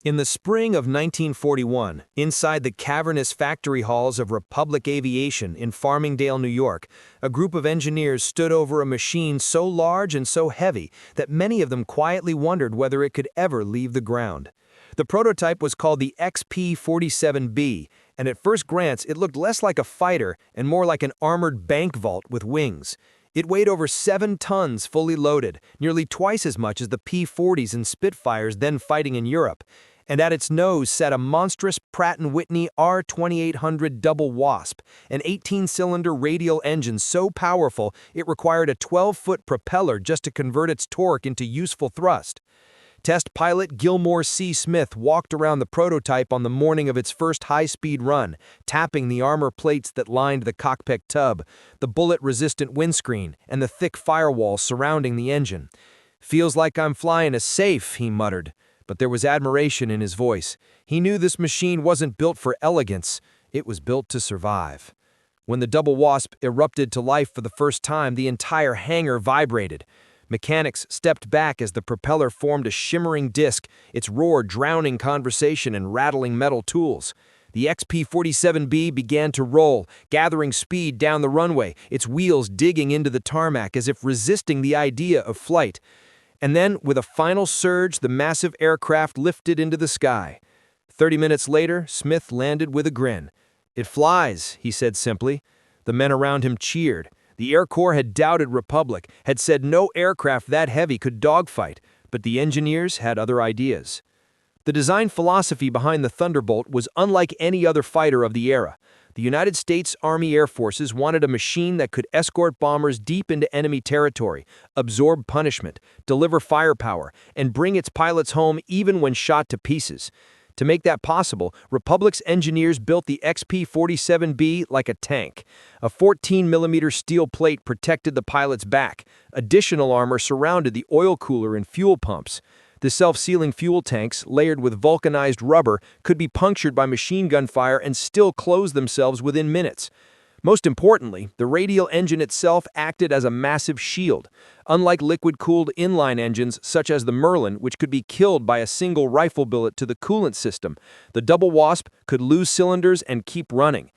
In the spring of 1941, inside the cavernous factory halls of Republic Aviation in Farmingdale, New York, a group of engineers stood over a machine so large and so heavy that many of them quietly wondered whether it could ever leave the ground. The prototype was called the XP-47B, and at first glance it looked less like a fighter and more like an armored bank vault with wings. It weighed over 7 tons fully loaded, nearly twice as much as the P-40s and Spitfires then fighting in Europe. And at its nose sat a monstrous Pratt & Whitney R2800 Double Wasp, an 18-cylinder radial engine so powerful it required a 12-foot propeller just to convert its torque into useful thrust. Test pilot Gilmore C. Smith walked around the prototype on the morning of its first high-speed run, tapping the armor plates that lined the cockpit tub, the bullet-resistant windscreen, and the thick firewall surrounding the engine. "Feels like I'm flying a safe," he muttered. But there was admiration in his voice. He knew this machine wasn't built for elegance, it was built to survive. When the Double Wasp erupted to life for the first time, the entire hangar vibrated. Mechanics stepped back as the propeller formed a shimmering disc, its roar drowning conversation and rattling metal tools. The XP-47B began to roll, gathering speed down the runway, its wheels digging into the tarmac as if resisting the idea of flight. And then, with a final surge, the massive aircraft lifted into the sky. 30 minutes later, Smith landed with a grin. "It flies," he said simply. The men around him cheered. The Air Corps had doubted Republic, had said no aircraft that heavy could dogfight, but the engineers had other ideas. The design philosophy behind the Thunderbolt was unlike any other fighter of the era. The United States Army Air Forces wanted a machine that could escort bombers deep into enemy territory, absorb punishment, deliver firepower, and bring its pilots home even when shot to pieces. To make that possible, Republic's engineers built the XP-47B like a tank. A 14mm steel plate protected the pilot's back. Additional armor surrounded the oil cooler and fuel pumps. The self-sealing fuel tanks, layered with vulcanized rubber, could be punctured by machine gun fire and still close themselves within minutes. Most importantly, the radial engine itself acted as a massive shield. Unlike liquid-cooled inline engines such as the Merlin, which could be killed by a single rifle bullet to the coolant system, the Double Wasp could lose cylinders and keep running.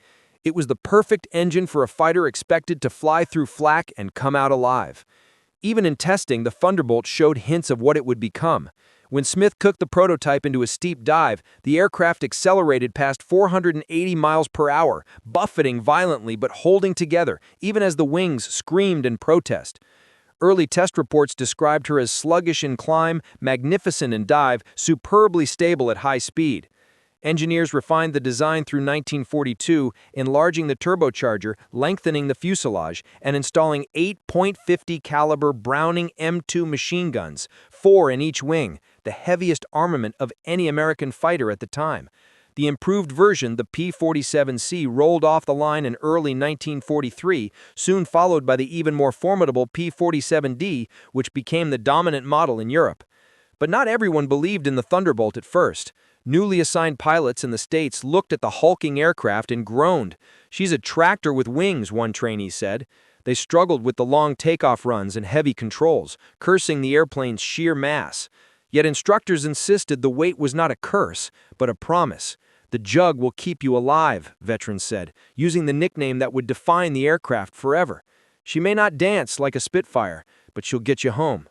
It was the perfect engine for a fighter expected to fly through flak and come out alive. Even in testing, the Thunderbolt showed hints of what it would become. When Smith cooked the prototype into a steep dive, the aircraft accelerated past 480 miles per hour, buffeting violently but holding together, even as the wings screamed in protest. Early test reports described her as sluggish in climb, magnificent in dive, superbly stable at high speed. Engineers refined the design through 1942, enlarging the turbocharger, lengthening the fuselage, and installing 8.50 caliber Browning M2 machine guns, 4 in each wing, the heaviest armament of any American fighter at the time. The improved version, the P-47C, rolled off the line in early 1943, soon followed by the even more formidable P-47D, which became the dominant model in Europe. But not everyone believed in the Thunderbolt at first. Newly assigned pilots in the States looked at the hulking aircraft and groaned. "She's a tractor with wings," one trainee said. They struggled with the long takeoff runs and heavy controls, cursing the airplane's sheer mass. Yet instructors insisted the weight was not a curse, but a promise. "The Jug will keep you alive," veterans said, using the nickname that would define the aircraft forever. "She may not dance like a Spitfire, but she'll get you home."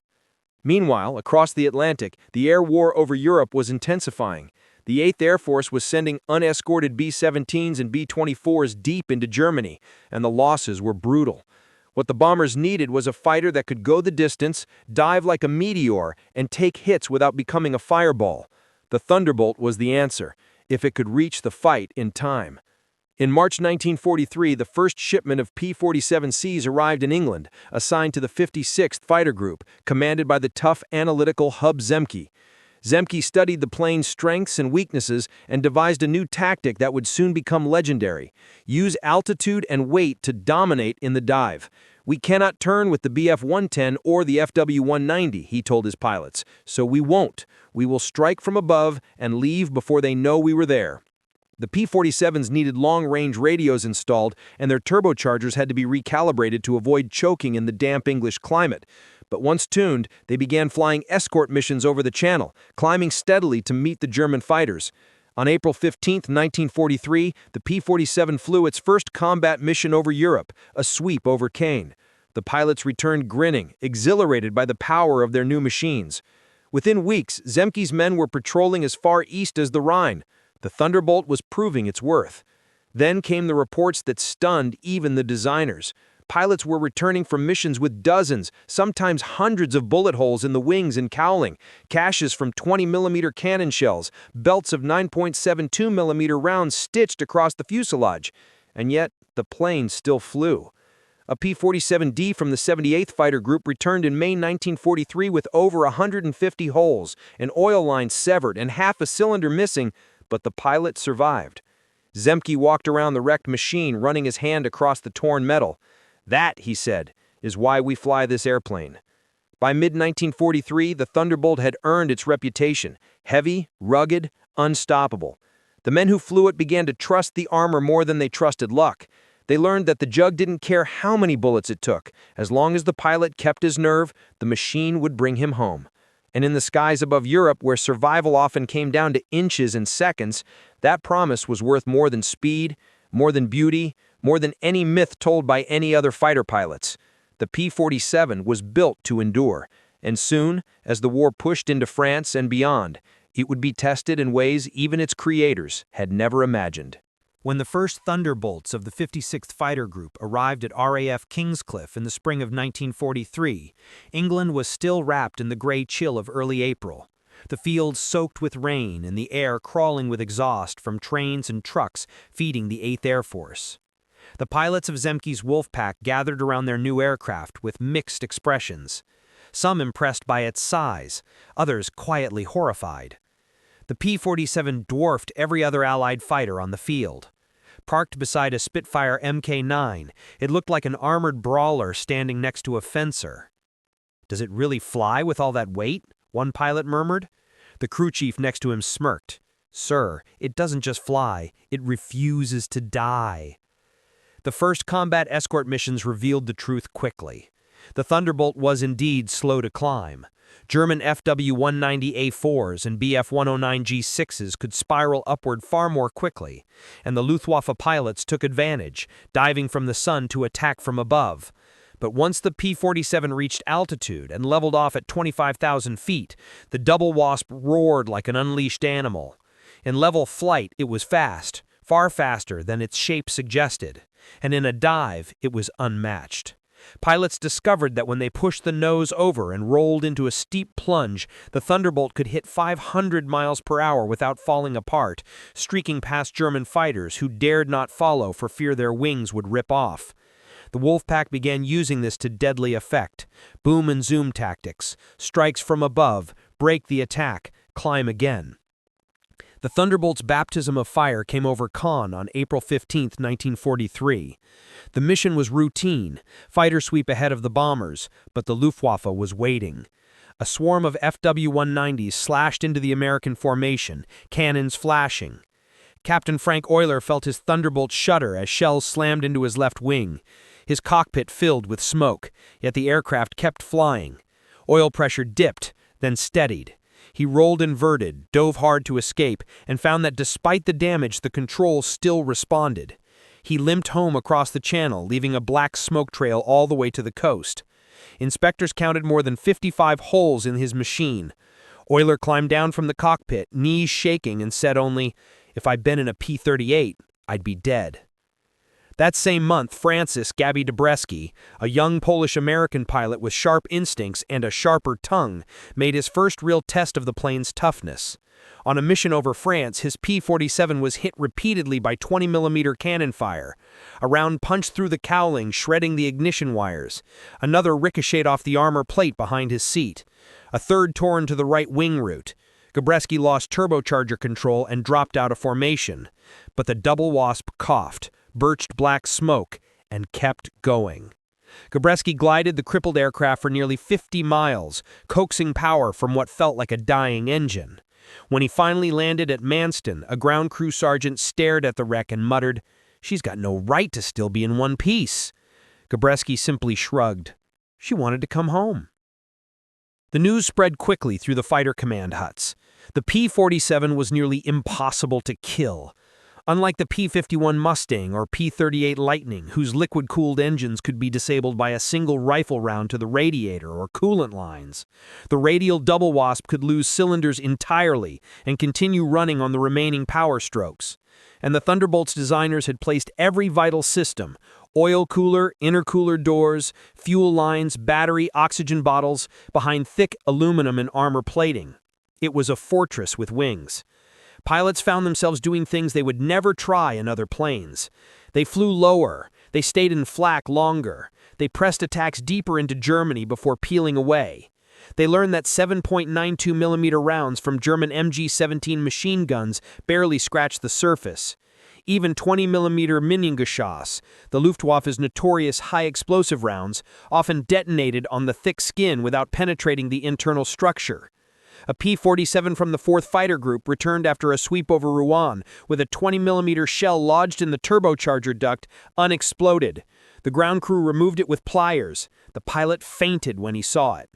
Meanwhile, across the Atlantic, the air war over Europe was intensifying. The 8th Air Force was sending unescorted B-17s and B-24s deep into Germany, and the losses were brutal. What the bombers needed was a fighter that could go the distance, dive like a meteor, and take hits without becoming a fireball. The Thunderbolt was the answer, if it could reach the fight in time. In March 1943, the first shipment of P-47Cs arrived in England, assigned to the 56th Fighter Group, commanded by the tough, analytical Hub Zemke. Zemke studied the plane's strengths and weaknesses and devised a new tactic that would soon become legendary: use altitude and weight to dominate in the dive. "We cannot turn with the Bf-110 or the FW-190, he told his pilots, "so we won't. We will strike from above and leave before they know we were there." The P-47s needed long-range radios installed, and their turbochargers had to be recalibrated to avoid choking in the damp English climate. But once tuned, they began flying escort missions over the channel, climbing steadily to meet the German fighters. On April 15, 1943, the P-47 flew its first combat mission over Europe, a sweep over Caen. The pilots returned grinning, exhilarated by the power of their new machines. Within weeks, Zemke's men were patrolling as far east as the Rhine. The Thunderbolt was proving its worth. Then came the reports that stunned even the designers. Pilots were returning from missions with dozens, sometimes hundreds of bullet holes in the wings and cowling, caches from 20mm cannon shells, belts of 9.72mm rounds stitched across the fuselage. And yet, the plane still flew. A P-47D from the 78th Fighter Group returned in May 1943 with over 150 holes, an oil line severed, and half a cylinder missing, but the pilot survived. Zemke walked around the wrecked machine, running his hand across the torn metal. "That," he said, "is why we fly this airplane." By mid-1943, the Thunderbolt had earned its reputation: heavy, rugged, unstoppable. The men who flew it began to trust the armor more than they trusted luck. They learned that the Jug didn't care how many bullets it took. As long as the pilot kept his nerve, the machine would bring him home. And in the skies above Europe, where survival often came down to inches and seconds, that promise was worth more than speed, more than beauty, more than any myth told by any other fighter pilots. The P-47 was built to endure, and soon, as the war pushed into France and beyond, it would be tested in ways even its creators had never imagined. When the first Thunderbolts of the 56th Fighter Group arrived at RAF Kingscliff in the spring of 1943, England was still wrapped in the gray chill of early April. The fields soaked with rain and the air crawling with exhaust from trains and trucks feeding the 8th Air Force. The pilots of Zemke's Wolfpack gathered around their new aircraft with mixed expressions. Some impressed by its size, others quietly horrified. The P-47 dwarfed every other Allied fighter on the field. Parked beside a Spitfire Mk9, it looked like an armored brawler standing next to a fencer. "Does it really fly with all that weight?" one pilot murmured. The crew chief next to him smirked. "Sir, it doesn't just fly, it refuses to die." The first combat escort missions revealed the truth quickly. The Thunderbolt was indeed slow to climb. German FW-190A4s and Bf-109G6s could spiral upward far more quickly, and the Luftwaffe pilots took advantage, diving from the sun to attack from above. But once the P-47 reached altitude and leveled off at 25,000 feet, the Double Wasp roared like an unleashed animal. In level flight, it was fast, far faster than its shape suggested, and in a dive, it was unmatched. Pilots discovered that when they pushed the nose over and rolled into a steep plunge, the Thunderbolt could hit 500 miles per hour without falling apart, streaking past German fighters who dared not follow for fear their wings would rip off. The Wolfpack began using this to deadly effect. Boom and zoom tactics, strikes from above, break the attack, climb again. The Thunderbolt's baptism of fire came over Caen on April 15, 1943. The mission was routine, fighter sweep ahead of the bombers, but the Luftwaffe was waiting. A swarm of FW-190s slashed into the American formation, cannons flashing. Captain Frank Euler felt his Thunderbolt shudder as shells slammed into his left wing. His cockpit filled with smoke, yet the aircraft kept flying. Oil pressure dipped, then steadied. He rolled inverted, dove hard to escape, and found that despite the damage, the controls still responded. He limped home across the channel, leaving a black smoke trail all the way to the coast. Inspectors counted more than 55 holes in his machine. Euler climbed down from the cockpit, knees shaking, and said only, "If I'd been in a P-38, I'd be dead." That same month, Francis Gabi Dobreski, a young Polish-American pilot with sharp instincts and a sharper tongue, made his first real test of the plane's toughness. On a mission over France, his P-47 was hit repeatedly by 20mm cannon fire. A round punched through the cowling, shredding the ignition wires. Another ricocheted off the armor plate behind his seat. A third tore into the right wing root. Dobreski lost turbocharger control and dropped out of formation. But the Double Wasp coughed, birched black smoke, and kept going. Dobreski glided the crippled aircraft for nearly 50 miles, coaxing power from what felt like a dying engine. When he finally landed at Manston, a ground crew sergeant stared at the wreck and muttered, "She's got no right to still be in one piece." Dobreski simply shrugged. She wanted to come home. The news spread quickly through the fighter command huts. The P-47 was nearly impossible to kill. Unlike the P-51 Mustang or P-38 Lightning, whose liquid-cooled engines could be disabled by a single rifle round to the radiator or coolant lines, the radial double wasp could lose cylinders entirely and continue running on the remaining power strokes. And the Thunderbolt's designers had placed every vital system — oil cooler, intercooler doors, fuel lines, battery, oxygen bottles — behind thick aluminum and armor plating. It was a fortress with wings. Pilots found themselves doing things they would never try in other planes. They flew lower, they stayed in flak longer, they pressed attacks deeper into Germany before peeling away. They learned that 7.92mm rounds from German MG-17 machine guns barely scratched the surface. Even 20mm Minengeschoss, the Luftwaffe's notorious high-explosive rounds, often detonated on the thick skin without penetrating the internal structure. A P-47 from the 4th Fighter Group returned after a sweep over Rouen with a 20mm shell lodged in the turbocharger duct, unexploded. The ground crew removed it with pliers. The pilot fainted when he saw it.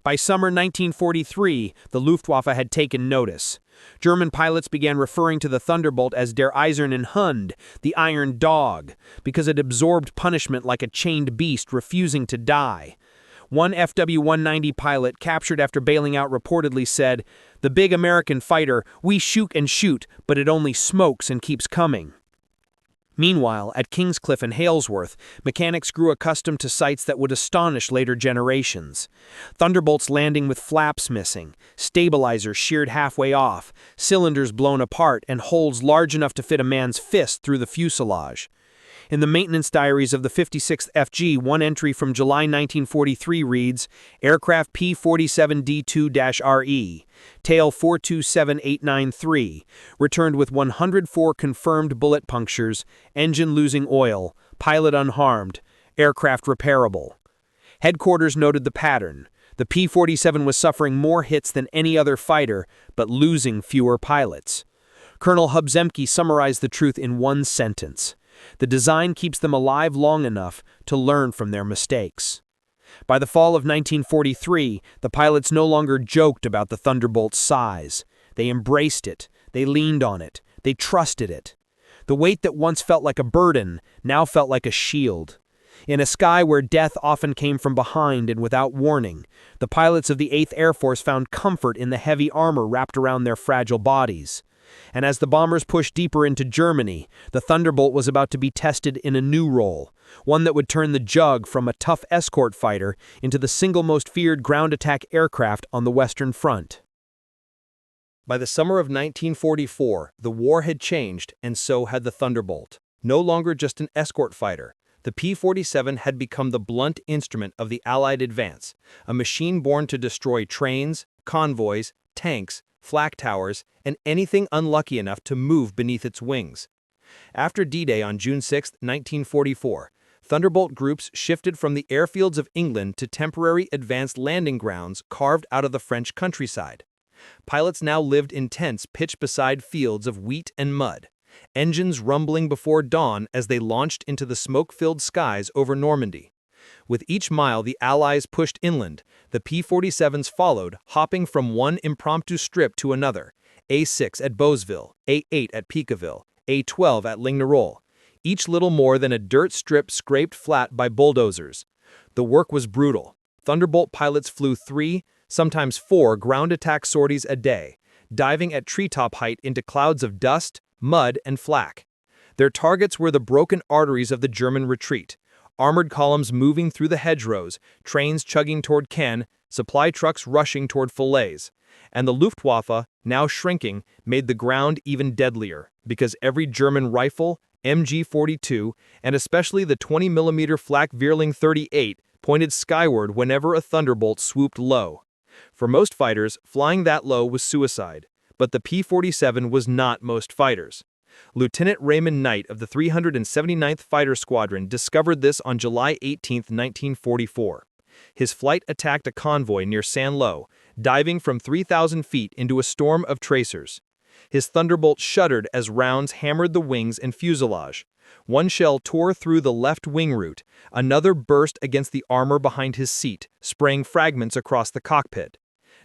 By summer 1943, the Luftwaffe had taken notice. German pilots began referring to the Thunderbolt as Der Eisernen Hund, the Iron Dog, because it absorbed punishment like a chained beast refusing to die. One FW-190 pilot, captured after bailing out, reportedly said, "The big American fighter, we shoot and shoot, but it only smokes and keeps coming." Meanwhile, at Kingscliff and Halesworth, mechanics grew accustomed to sights that would astonish later generations. Thunderbolts landing with flaps missing, stabilizers sheared halfway off, cylinders blown apart, and holes large enough to fit a man's fist through the fuselage. In the maintenance diaries of the 56th FG, one entry from July 1943 reads, "Aircraft P-47D2-RE, tail 427893, returned with 104 confirmed bullet punctures, engine losing oil, pilot unharmed, aircraft repairable." Headquarters noted the pattern. The P-47 was suffering more hits than any other fighter, but losing fewer pilots. Colonel Hubzemke summarized the truth in one sentence: the design keeps them alive long enough to learn from their mistakes. By the fall of 1943, the pilots no longer joked about the Thunderbolt's size. They embraced it, they leaned on it, they trusted it. The weight that once felt like a burden now felt like a shield. In a sky where death often came from behind and without warning, the pilots of the 8th Air Force found comfort in the heavy armor wrapped around their fragile bodies. And as the bombers pushed deeper into Germany, the Thunderbolt was about to be tested in a new role, one that would turn the Jug from a tough escort fighter into the single most feared ground attack aircraft on the Western Front. By the summer of 1944, the war had changed, and so had the Thunderbolt. No longer just an escort fighter, the P-47 had become the blunt instrument of the Allied advance, a machine born to destroy trains, convoys, tanks, flak towers, and anything unlucky enough to move beneath its wings. After D-Day on June 6, 1944, Thunderbolt groups shifted from the airfields of England to temporary advanced landing grounds carved out of the French countryside. Pilots now lived in tents pitched beside fields of wheat and mud, engines rumbling before dawn as they launched into the smoke-filled skies over Normandy. With each mile the Allies pushed inland, the P-47s followed, hopping from one impromptu strip to another: A6 at Beausville, A8 at Picaville, A12 at Lignerolles, each little more than a dirt strip scraped flat by bulldozers. The work was brutal. Thunderbolt pilots flew 3, sometimes 4 ground attack sorties a day, diving at treetop height into clouds of dust, mud, and flak. Their targets were the broken arteries of the German retreat: armored columns moving through the hedgerows, trains chugging toward Caen, supply trucks rushing toward Falaise. And the Luftwaffe, now shrinking, made the ground even deadlier, because every German rifle, MG-42, and especially the 20mm flak Vierling 38 pointed skyward whenever a Thunderbolt swooped low. For most fighters, flying that low was suicide, but the P-47 was not most fighters. Lieutenant Raymond Knight of the 379th Fighter Squadron discovered this on July 18, 1944. His flight attacked a convoy near Saint-Lô, diving from 3,000 feet into a storm of tracers. His Thunderbolt shuddered as rounds hammered the wings and fuselage. One shell tore through the left wing root, another burst against the armor behind his seat, spraying fragments across the cockpit.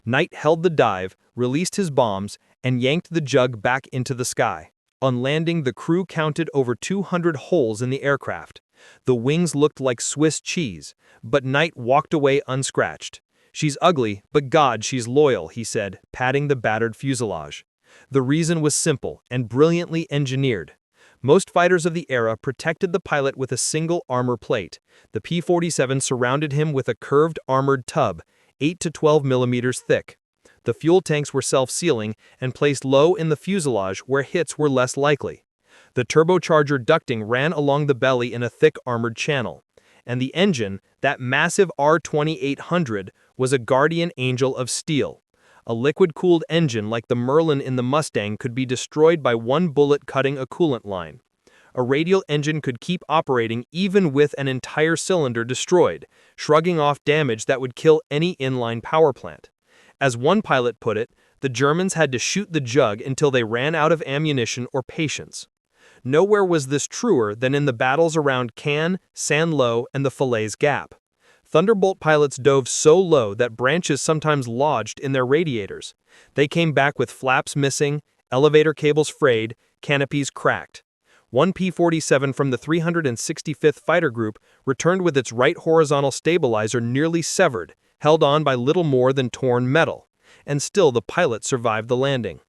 Knight held the dive, released his bombs, and yanked the Jug back into the sky. On landing, the crew counted over 200 holes in the aircraft. The wings looked like Swiss cheese, but Knight walked away unscratched. "She's ugly, but God, she's loyal," he said, patting the battered fuselage. The reason was simple and brilliantly engineered. Most fighters of the era protected the pilot with a single armor plate. The P-47 surrounded him with a curved armored tub, 8 to 12 millimeters thick. The fuel tanks were self-sealing and placed low in the fuselage where hits were less likely. The turbocharger ducting ran along the belly in a thick armored channel. And the engine, that massive R2800, was a guardian angel of steel. A liquid-cooled engine like the Merlin in the Mustang could be destroyed by one bullet cutting a coolant line. A radial engine could keep operating even with an entire cylinder destroyed, shrugging off damage that would kill any inline power plant. As one pilot put it, the Germans had to shoot the Jug until they ran out of ammunition or patience. Nowhere was this truer than in the battles around Cannes, Saint-Lô, and the Falaise Gap. Thunderbolt pilots dove so low that branches sometimes lodged in their radiators. They came back with flaps missing, elevator cables frayed, canopies cracked. One P-47 from the 365th Fighter Group returned with its right horizontal stabilizer nearly severed, held on by little more than torn metal. And still the pilot survived the landing.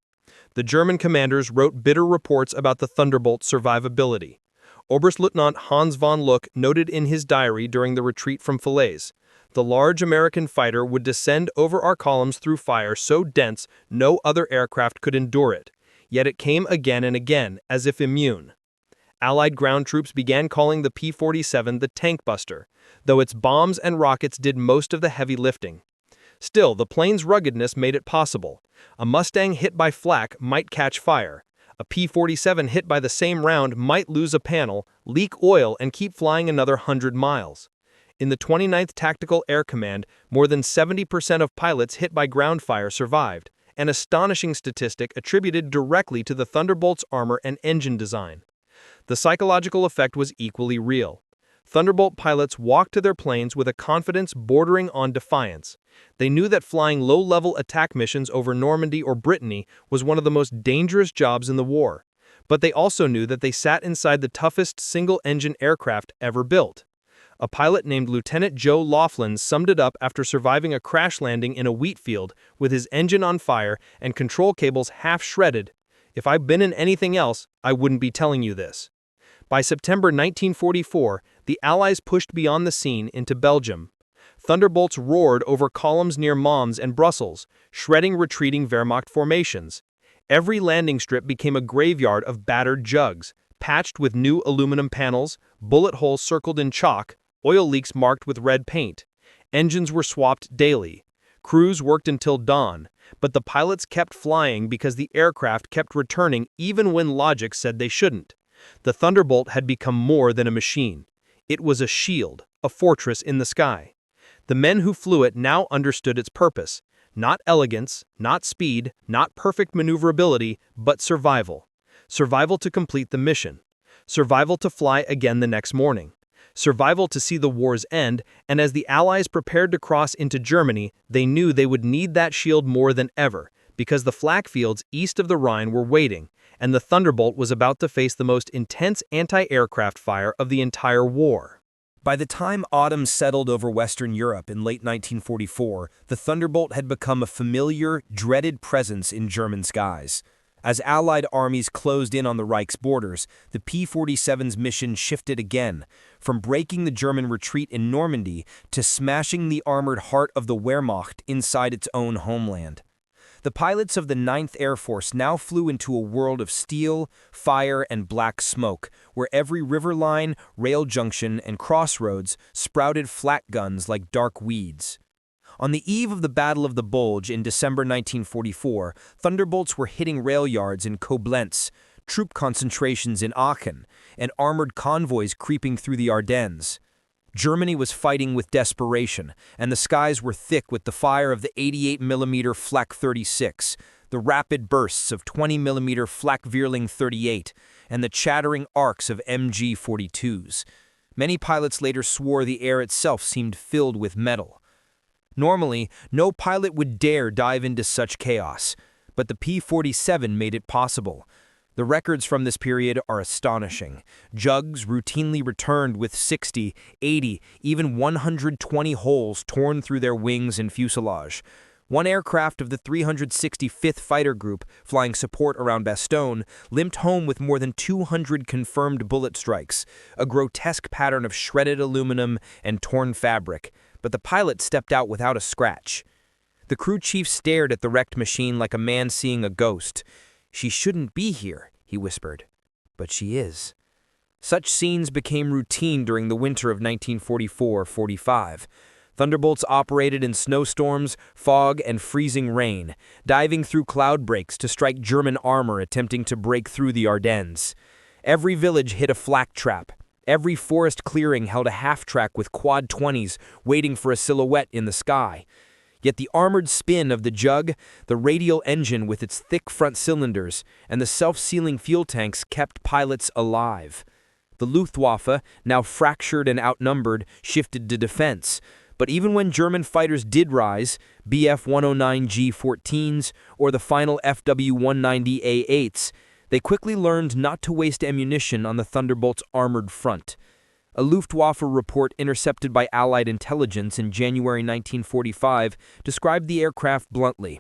The German commanders wrote bitter reports about the Thunderbolt's survivability. Oberstleutnant Hans von Luck noted in his diary during the retreat from Falaise, "The large American fighter would descend over our columns through fire so dense no other aircraft could endure it, yet it came again and again, as if immune." Allied ground troops began calling the P-47 the tank buster, though its bombs and rockets did most of the heavy lifting. Still, the plane's ruggedness made it possible. A Mustang hit by flak might catch fire. A P-47 hit by the same round might lose a panel, leak oil, and keep flying another 100 miles. In the 29th Tactical Air Command, more than 70% of pilots hit by ground fire survived, an astonishing statistic attributed directly to the Thunderbolt's armor and engine design. The psychological effect was equally real. Thunderbolt pilots walked to their planes with a confidence bordering on defiance. They knew that flying low-level attack missions over Normandy or Brittany was one of the most dangerous jobs in the war. But they also knew that they sat inside the toughest single-engine aircraft ever built. A pilot named Lieutenant Joe Laughlin summed it up after surviving a crash landing in a wheat field with his engine on fire and control cables half shredded. "If I'd been in anything else, I wouldn't be telling you this." By September 1944, the Allies pushed beyond the scene into Belgium. Thunderbolts roared over columns near Mons and Brussels, shredding retreating Wehrmacht formations. Every landing strip became a graveyard of battered Jugs, patched with new aluminum panels, bullet holes circled in chalk, oil leaks marked with red paint. Engines were swapped daily. Crews worked until dawn, but the pilots kept flying because the aircraft kept returning even when logic said they shouldn't. The Thunderbolt had become more than a machine. It was a shield, a fortress in the sky. The men who flew it now understood its purpose. Not elegance, not speed, not perfect maneuverability, but survival. Survival to complete the mission. Survival to fly again the next morning. Survival to see the war's end, and as the Allies prepared to cross into Germany, they knew they would need that shield more than ever, because the flak fields east of the Rhine were waiting, and the Thunderbolt was about to face the most intense anti-aircraft fire of the entire war. By the time autumn settled over Western Europe in late 1944, the Thunderbolt had become a familiar, dreaded presence in German skies. As Allied armies closed in on the Reich's borders, the P-47's mission shifted again, from breaking the German retreat in Normandy to smashing the armored heart of the Wehrmacht inside its own homeland. The pilots of the 9th Air Force now flew into a world of steel, fire, and black smoke, where every river line, rail junction, and crossroads sprouted flak guns like dark weeds. On the eve of the Battle of the Bulge in December 1944, Thunderbolts were hitting rail yards in Koblenz, troop concentrations in Aachen, and armored convoys creeping through the Ardennes. Germany was fighting with desperation, and the skies were thick with the fire of the 88mm Flak 36, the rapid bursts of 20mm Flak 38, and the chattering arcs of MG 42s. Many pilots later swore the air itself seemed filled with metal. Normally, no pilot would dare dive into such chaos, but the P-47 made it possible. The records from this period are astonishing. Jugs routinely returned with 60, 80, even 120 holes torn through their wings and fuselage. One aircraft of the 365th Fighter Group, flying support around Bastogne, limped home with more than 200 confirmed bullet strikes, a grotesque pattern of shredded aluminum and torn fabric, but the pilot stepped out without a scratch. The crew chief stared at the wrecked machine like a man seeing a ghost. "She shouldn't be here," he whispered. "But she is." Such scenes became routine during the winter of 1944-45. Thunderbolts operated in snowstorms, fog, and freezing rain, diving through cloud breaks to strike German armor attempting to break through the Ardennes. Every village hit a flak trap. Every forest clearing held a half-track with quad 20s waiting for a silhouette in the sky. Yet the armored spin of the Jug, the radial engine with its thick front cylinders, and the self-sealing fuel tanks kept pilots alive. The Luftwaffe, now fractured and outnumbered, shifted to defense. But even when German fighters did rise, Bf-109 G-14s or the final FW-190 A-8s, they quickly learned not to waste ammunition on the Thunderbolt's armored front. A Luftwaffe report intercepted by Allied intelligence in January 1945 described the aircraft bluntly.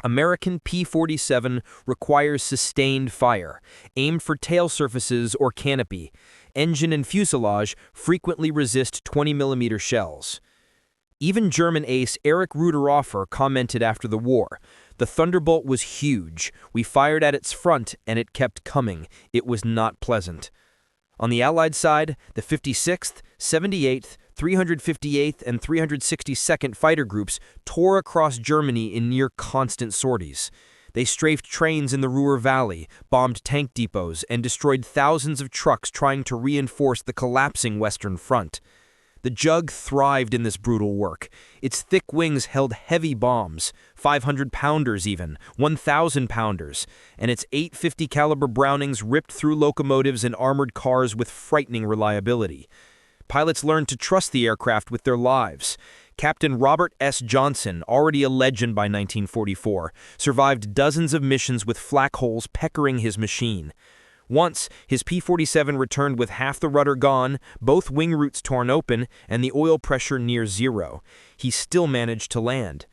American P-47 requires sustained fire, aimed for tail surfaces or canopy. Engine and fuselage frequently resist 20mm shells. Even German ace Erich Ruderhofer commented after the war, "The Thunderbolt was huge. We fired at its front and it kept coming. It was not pleasant." On the Allied side, the 56th, 78th, 358th, and 362nd Fighter Groups tore across Germany in near-constant sorties. They strafed trains in the Ruhr Valley, bombed tank depots, and destroyed thousands of trucks trying to reinforce the collapsing Western Front. The Jug thrived in this brutal work. Its thick wings held heavy bombs, 500-pounders even, 1,000-pounders, and its .850 caliber Brownings ripped through locomotives and armored cars with frightening reliability. Pilots learned to trust the aircraft with their lives. Captain Robert S. Johnson, already a legend by 1944, survived dozens of missions with flak holes peckering his machine. Once, his P-47 returned with half the rudder gone, both wing roots torn open, and the oil pressure near zero. He still managed to land.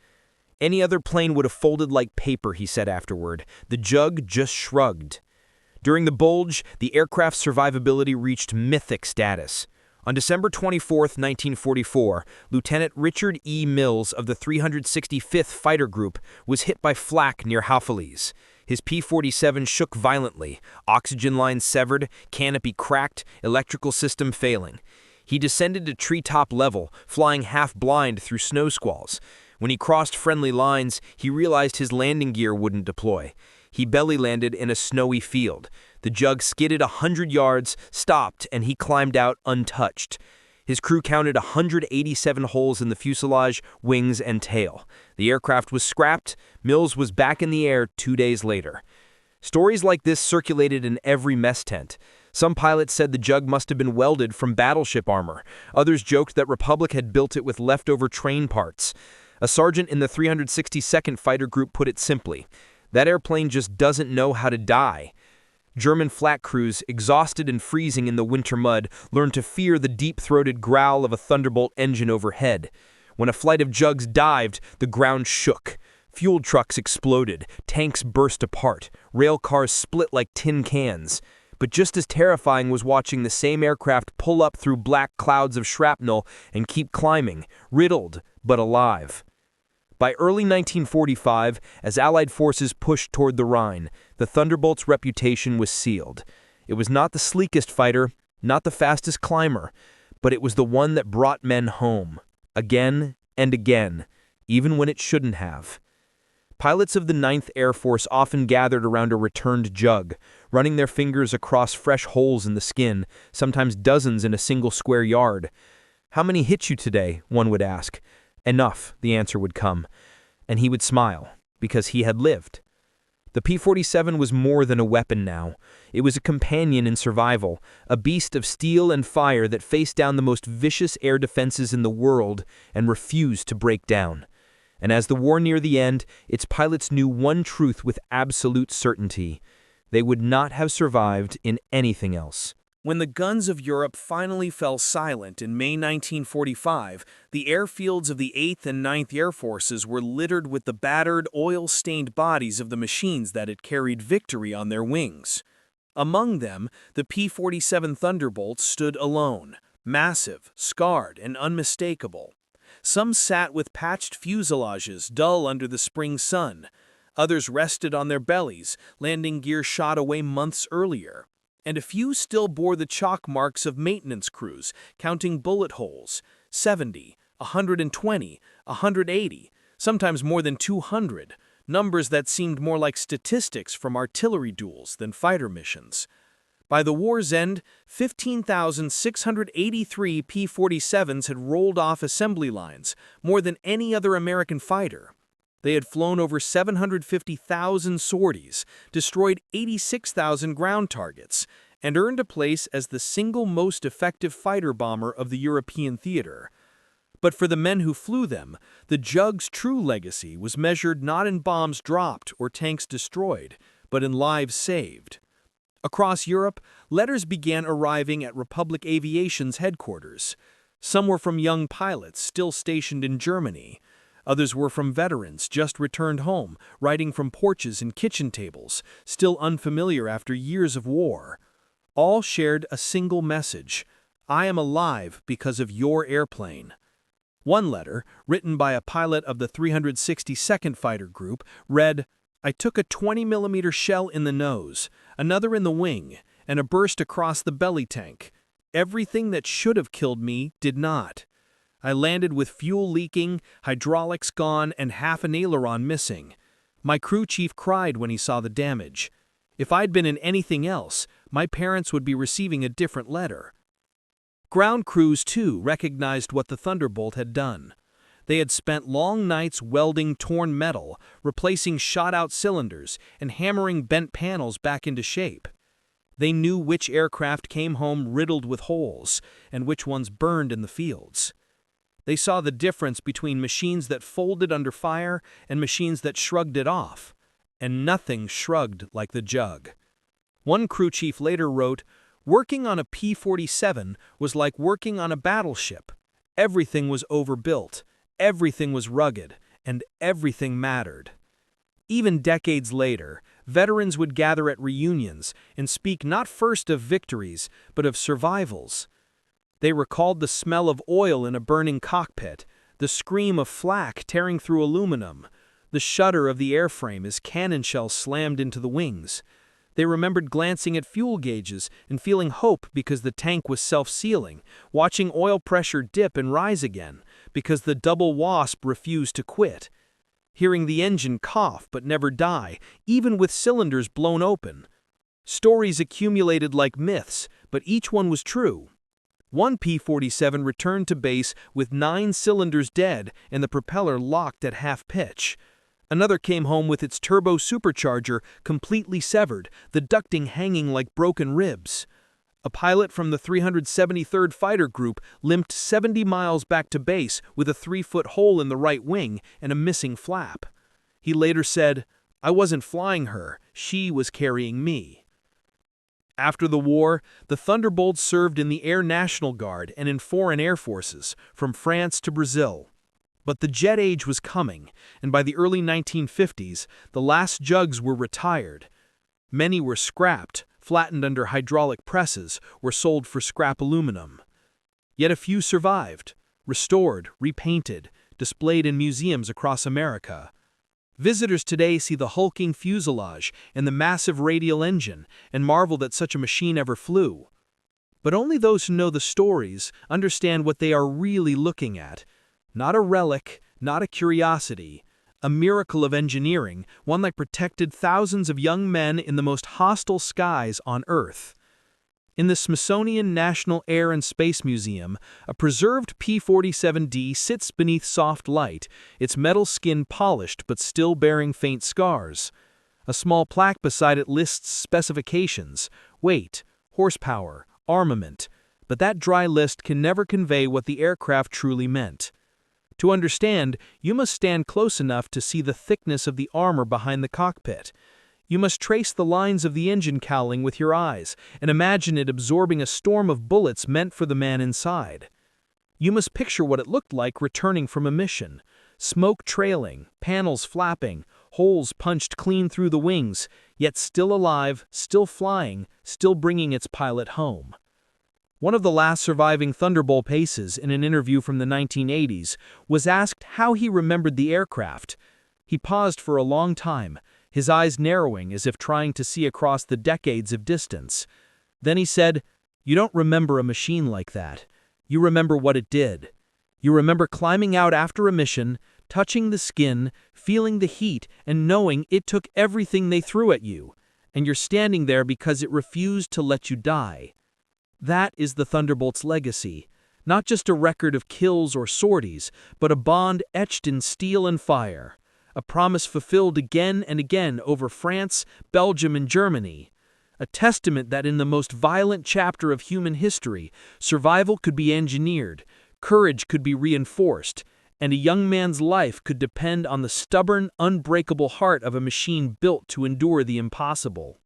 "Any other plane would have folded like paper," he said afterward. "The Jug just shrugged." During the bulge, the aircraft's survivability reached mythic status. On December 24, 1944, Lieutenant Richard E. Mills of the 365th Fighter Group was hit by flak near Hauffalize. His P-47 shook violently, oxygen lines severed, canopy cracked, electrical system failing. He descended to treetop level, flying half-blind through snow squalls. When he crossed friendly lines, he realized his landing gear wouldn't deploy. He belly-landed in a snowy field. The Jug skidded 100 yards, stopped, and he climbed out untouched. His crew counted 187 holes in the fuselage, wings, and tail. The aircraft was scrapped. Mills was back in the air 2 days later. Stories like this circulated in every mess tent. Some pilots said the Jug must have been welded from battleship armor. Others joked that Republic had built it with leftover train parts. A sergeant in the 362nd Fighter Group put it simply, "That airplane just doesn't know how to die." German flak crews, exhausted and freezing in the winter mud, learned to fear the deep-throated growl of a Thunderbolt engine overhead. When a flight of Jugs dived, the ground shook. Fuel trucks exploded, tanks burst apart, rail cars split like tin cans. But just as terrifying was watching the same aircraft pull up through black clouds of shrapnel and keep climbing, riddled but alive. By early 1945, as Allied forces pushed toward the Rhine, the Thunderbolt's reputation was sealed. It was not the sleekest fighter, not the fastest climber, but it was the one that brought men home, again and again, even when it shouldn't have. Pilots of the 9th Air Force often gathered around a returned Jug, running their fingers across fresh holes in the skin, sometimes dozens in a single square yard. "How many hit you today?" one would ask. "Enough," the answer would come, and he would smile, because he had lived. The P-47 was more than a weapon now. It was a companion in survival, a beast of steel and fire that faced down the most vicious air defenses in the world and refused to break down. And as the war neared the end, its pilots knew one truth with absolute certainty: they would not have survived in anything else. When the guns of Europe finally fell silent in May 1945, the airfields of the 8th and 9th Air Forces were littered with the battered, oil-stained bodies of the machines that had carried victory on their wings. Among them, the P-47 Thunderbolts stood alone, massive, scarred, and unmistakable. Some sat with patched fuselages dull under the spring sun. Others rested on their bellies, landing gear shot away months earlier. And a few still bore the chalk marks of maintenance crews, counting bullet holes: 70, 120, 180, sometimes more than 200, numbers that seemed more like statistics from artillery duels than fighter missions. By the war's end, 15,683 P-47s had rolled off assembly lines, more than any other American fighter. They had flown over 750,000 sorties, destroyed 86,000 ground targets, and earned a place as the single most effective fighter bomber of the European theater. But for the men who flew them, the Jugs' true legacy was measured not in bombs dropped or tanks destroyed, but in lives saved. Across Europe, letters began arriving at Republic Aviation's headquarters. Some were from young pilots still stationed in Germany. Others were from veterans just returned home, writing from porches and kitchen tables, still unfamiliar after years of war. All shared a single message: "I am alive because of your airplane." One letter, written by a pilot of the 362nd Fighter Group, read, "I took a 20mm shell in the nose, another in the wing, and a burst across the belly tank. Everything that should have killed me did not. I landed with fuel leaking, hydraulics gone, and half an aileron missing. My crew chief cried when he saw the damage. If I'd been in anything else, my parents would be receiving a different letter." Ground crews, too, recognized what the Thunderbolt had done. They had spent long nights welding torn metal, replacing shot-out cylinders, and hammering bent panels back into shape. They knew which aircraft came home riddled with holes, and which ones burned in the fields. They saw the difference between machines that folded under fire and machines that shrugged it off, and nothing shrugged like the Jug. One crew chief later wrote, "Working on a P-47 was like working on a battleship. Everything was overbuilt, everything was rugged, and everything mattered." Even decades later, veterans would gather at reunions and speak not first of victories, but of survivals. They recalled the smell of oil in a burning cockpit, the scream of flak tearing through aluminum, the shudder of the airframe as cannon shells slammed into the wings. They remembered glancing at fuel gauges and feeling hope because the tank was self-sealing, watching oil pressure dip and rise again because the double wasp refused to quit, hearing the engine cough but never die, even with cylinders blown open. Stories accumulated like myths, but each one was true. One P-47 returned to base with 9 cylinders dead and the propeller locked at half pitch. Another came home with its turbo supercharger completely severed, the ducting hanging like broken ribs. A pilot from the 373rd Fighter Group limped 70 miles back to base with a 3-foot hole in the right wing and a missing flap. He later said, "I wasn't flying her, she was carrying me." After the war, the Thunderbolts served in the Air National Guard and in foreign air forces, from France to Brazil. But the jet age was coming, and by the early 1950s, the last Jugs were retired. Many were scrapped, flattened under hydraulic presses, or sold for scrap aluminum. Yet a few survived, restored, repainted, displayed in museums across America. Visitors today see the hulking fuselage and the massive radial engine and marvel that such a machine ever flew. But only those who know the stories understand what they are really looking at. Not a relic, not a curiosity, a miracle of engineering, one that protected thousands of young men in the most hostile skies on Earth. In the Smithsonian National Air and Space Museum, a preserved P-47D sits beneath soft light, its metal skin polished but still bearing faint scars. A small plaque beside it lists specifications, weight, horsepower, armament, but that dry list can never convey what the aircraft truly meant. To understand, you must stand close enough to see the thickness of the armor behind the cockpit. You must trace the lines of the engine cowling with your eyes and imagine it absorbing a storm of bullets meant for the man inside. You must picture what it looked like returning from a mission. Smoke trailing, panels flapping, holes punched clean through the wings, yet still alive, still flying, still bringing its pilot home. One of the last surviving Thunderbolt aces in an interview from the 1980s was asked how he remembered the aircraft. He paused for a long time, his eyes narrowing as if trying to see across the decades of distance. Then he said, "You don't remember a machine like that. You remember what it did. You remember climbing out after a mission, touching the skin, feeling the heat, and knowing it took everything they threw at you, and you're standing there because it refused to let you die." That is the Thunderbolt's legacy. Not just a record of kills or sorties, but a bond etched in steel and fire. A promise fulfilled again and again over France, Belgium, and Germany. A testament that in the most violent chapter of human history, survival could be engineered, courage could be reinforced, and a young man's life could depend on the stubborn, unbreakable heart of a machine built to endure the impossible.